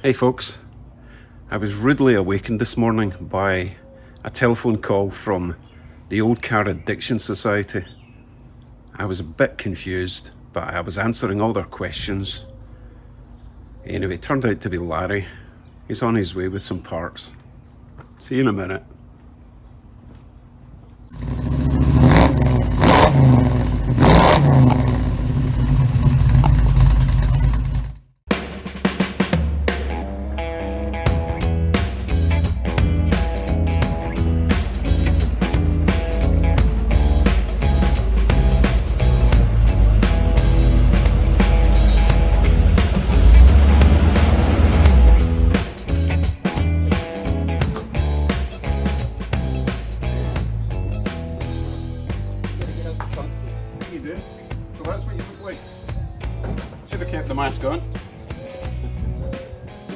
Hey folks, I was rudely awakened this morning by a telephone call from the Old Car Addiction Society. I was a bit confused, but I was answering all their questions. Anyway, it turned out to be Larry. He's on his way with some parts. See you in a minute. So that's what you look like. Should have kept the mask on.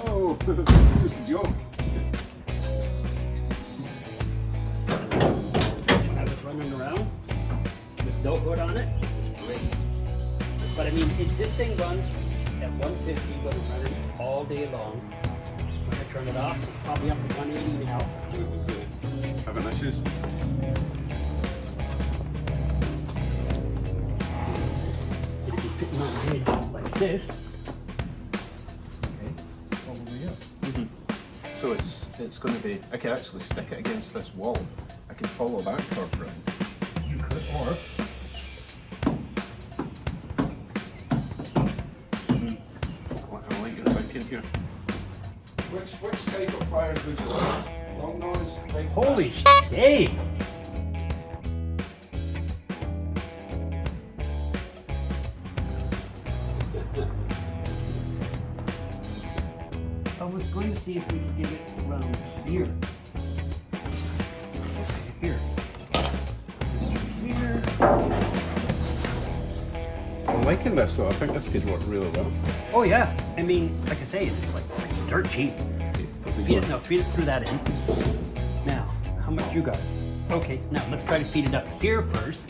Oh, it's just a joke. Have it running around with no hood on it. Great. But I mean, this thing runs at 150 when I'm running all day long. When I turn it off, it's probably up to 180 now. It was having issues. It'd be fitting on the head like this. Okay, probably yeah. So it's going to be, I can actually stick it against this wall. I can follow that curve round. You could, or I like your thinking here. Which type of pliers would you like? Long nose, big holy sh**, Dave! I was going to see if we could get it around here. Here. Here. I'm liking this though. I think this could work really well. Oh yeah. I mean, like I say, it's like dirt cheap. Feed it, no, feed it through that end. Now, how much you got? Okay, now let's try to feed it up here first.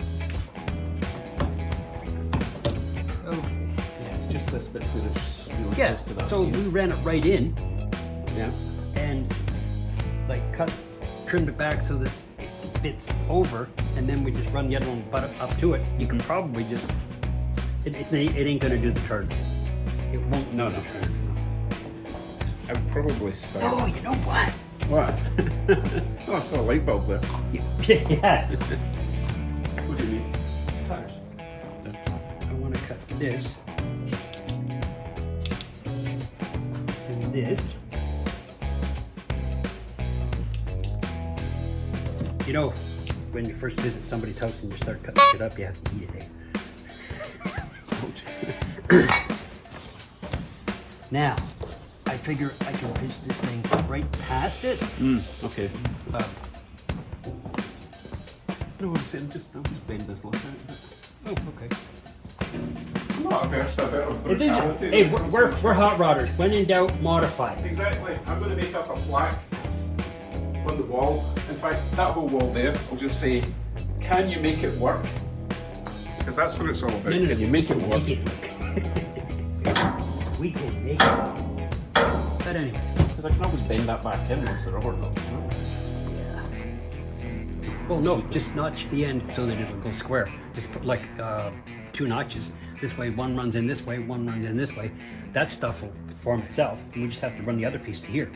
Okay. Yeah, it's just this bit where it's really Yeah, close to that. so we ran it right in Yeah. and like trimmed it back so that it fits over, and then we just run the other one butt up to it. You can probably just, it ain't gonna do the turn. It won't do the turn. I would probably start. Oh, you know what? What? Oh, I saw a light bulb there. Yeah. What do you need? Cutters. I want to cut this and this. You know, when you first visit somebody's house and you start cutting shit up, you have to eat it, eh? Now, I figure I can pitch this thing right past it. Okay. No, I'm saying I'll just bend this look out. Oh, okay. I'm not averse to a bit of It isn't. brutality. Hey, we're hot rodders. When in doubt, modify. Exactly. I'm going to make up a plaque on the wall. In fact, that whole wall there, I'll just say, can you make it work? Because that's what it's all about. Can you make it work? Make it work. We can make it work. But anyway. Because I can always bend that back in once the rubber goes. Yeah. Well, no, just notch the end so that it'll go square. Just put like 2 notches. This way, one runs in this way, one runs in this way. That stuff will form itself. And we just have to run the other piece to here.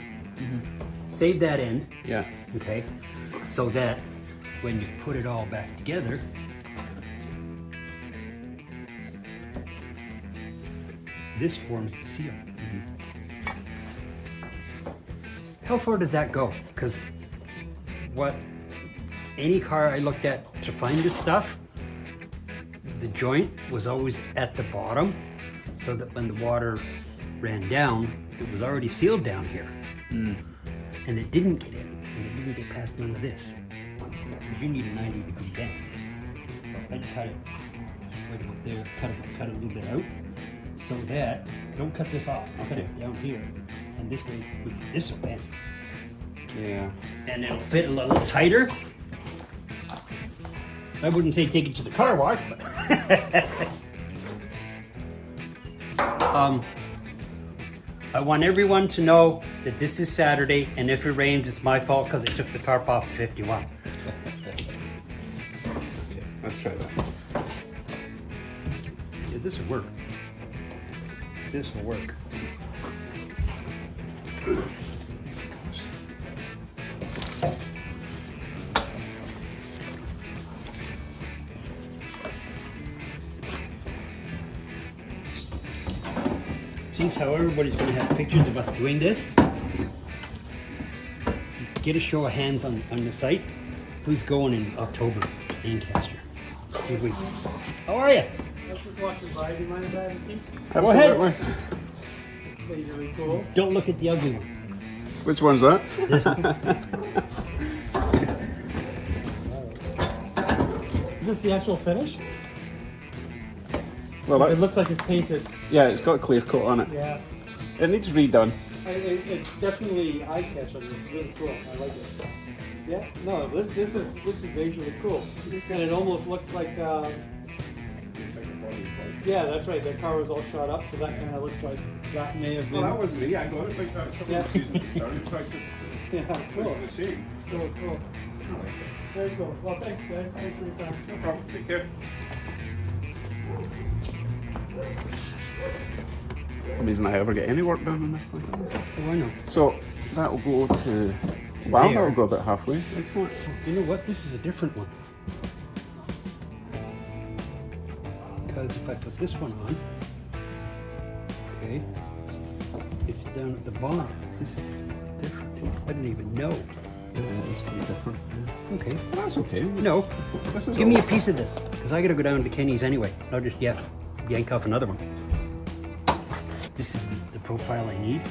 Save that end. Yeah. Okay. So that when you put it all back together, this forms the seal. How far does that go? Because any car I looked at to find this stuff, the joint was always at the bottom, so that when the water ran down, it was already sealed down here. And it didn't get in, and it didn't get past none of this. Because you need a 90-degree bend. So I cut it right about there, cut it a little bit out, so that, don't cut this off, cut it down here, and this way, this will bend. Yeah. And it'll fit a little tighter. I wouldn't say take it to the car wash, but I want everyone to know that this is Saturday, and if it rains, it's my fault because I took the tarp off at 51. Okay, let's try that. Yeah, this will work. This will work. Seems how everybody's going to have pictures of us doing this. Get a show of hands on the site. Who's going in October? Lancaster. See if we. How are you? I was just walking by. Do you mind if I have a peek? Go ahead. This place is really cool. Don't look at the ugly one. Which one's that? This one. Is this the actual finish? Well, It looks like it's painted. yeah, it's got a clear coat on it. Yeah. It needs redone. It's definitely eye-catching. It's really cool. I like it. Yeah. No, this is majorly cool, and it almost looks like. Yeah, that's right. The car was all shot up, so that kind of looks like that may have been. Well, that wasn't me. I got it like that. Someone was using the starting practice. Yeah. Cool. Which is a shame. Cool. Cool. I like it. Very cool. Well, thanks, guys. Thanks for your time. No problem. Take care. For some reason I ever get any work done on this place. Oh, I know. So that'll go to. Wow, There. that'll go about halfway. Excellent. You know what? This is a different one. Because if I put this one on, okay, it's down at the bottom. This is different. I didn't even know. Yeah, it's pretty different. Okay. Well, that's okay. No. This is Give me all- a piece of this, because I gotta go down to Kenny's anyway. Not just yet. Yank off another one. This is the profile I need.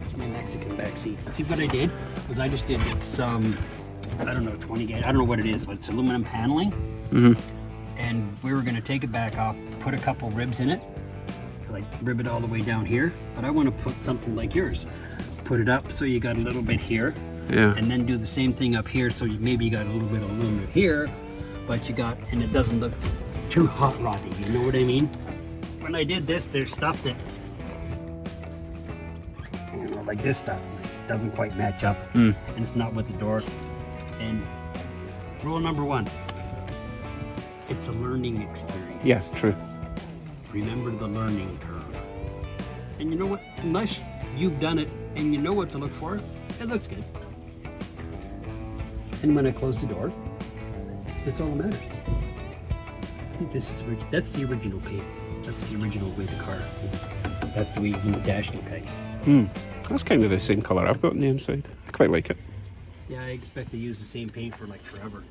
It's my Mexican back seat. See what I did was I just did it's I don't know 20 gauge. I don't know what it is, but it's aluminum paneling. And we were gonna take it back off, put a couple ribs in it, like rib it all the way down here. But I want to put something like yours. Put it up so you got a little bit here, Yeah. and then do the same thing up here. So maybe you got a little bit of aluminum here, but you got, and it doesn't look too hot roddy. You know what I mean? When I did this, there's stuff that, you know, like this stuff doesn't quite match up, and it's not with the door. And rule number one, it's a learning experience. Yes, true. Remember the learning curve. And you know what? Unless you've done it and you know what to look for, it looks good. And when I close the door, that's all that matters. I think this is that's the original paint. That's the original way the car is. That's the way even the dash look like. That's kind of the same colour I've got on the inside. I quite like it. Yeah, I expect to use the same paint for like forever.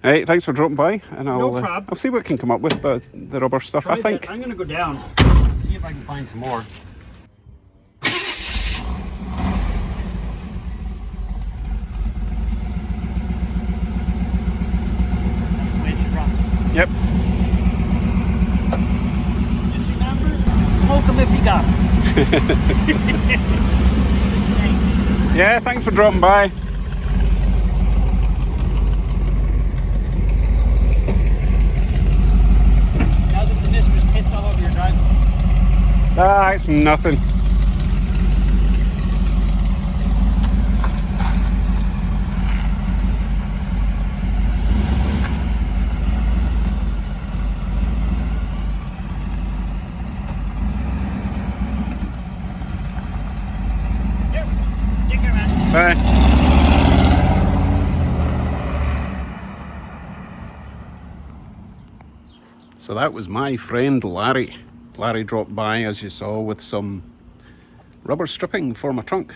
Hey, thanks for dropping by, and I'll No prob. I'll see what I can come up with the rubber stuff. I Try think. that. I'm gonna go down, see if I can find some more. Yep. Just remember, smoke them if you got them. Yeah, thanks for dropping by. Now that the mist was pissed all over your driveway. Ah, it's nothing. Here, take care, man. Bye. So that was my friend Larry. Larry dropped by, as you saw, with some rubber stripping for my trunk.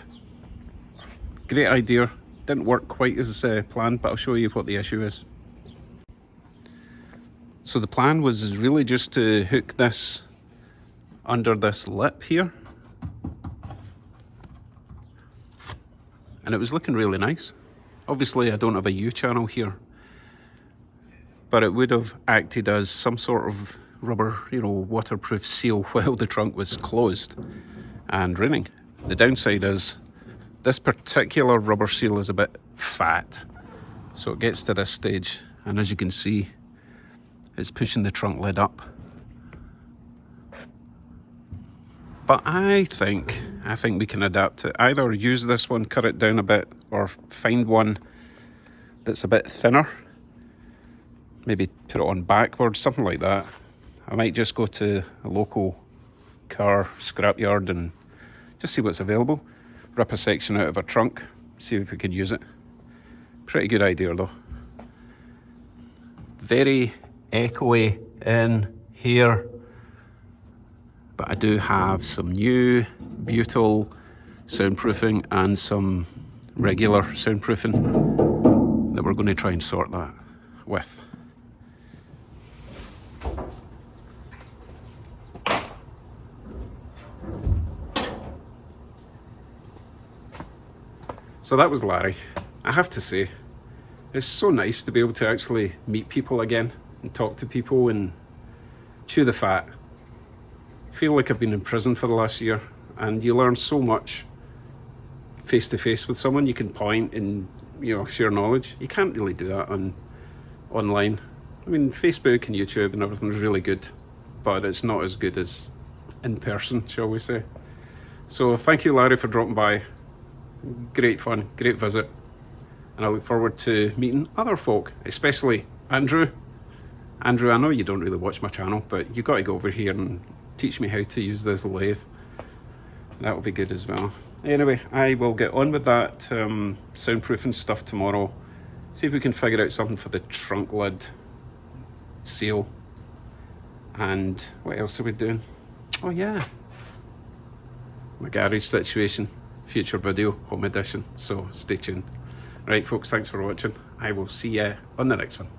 Great idea. Didn't work quite as planned, but I'll show you what the issue is. So the plan was really just to hook this under this lip here. And it was looking really nice. Obviously I don't have a U-channel here, but it would have acted as some sort of rubber, waterproof seal while the trunk was closed and raining. The downside is This particular rubber seal is a bit fat, so it gets to this stage, and as you can see, it's pushing the trunk lid up. But I think we can adapt it. Either use this one, cut it down a bit, or find one that's a bit thinner. Maybe put it on backwards, something like that. I might just go to a local car scrapyard and just see what's available. Rip a section out of a trunk, see if we can use it. Pretty good idea though. Very echoey in here, but I do have some new butyl soundproofing and some regular soundproofing that we're going to try and sort that with. So that was Larry. I have to say, it's so nice to be able to actually meet people again and talk to people and chew the fat. I feel like I've been in prison for the last year, and you learn so much face to face with someone. You can point and, you know, share knowledge. You can't really do that online. I mean, Facebook and YouTube and everything's really good, but it's not as good as in person, shall we say. So thank you, Larry, for dropping by. Great fun, great visit, and I look forward to meeting other folk, especially Andrew. Andrew, I know you don't really watch my channel, but you got to go over here and teach me how to use this lathe. That will be good as well. Anyway, I will get on with that soundproofing stuff tomorrow. See if we can figure out something for the trunk lid seal. And what else are we doing? Oh yeah, my garage situation. Future video, home edition, so stay tuned. Right folks, thanks for watching. I will see you on the next one.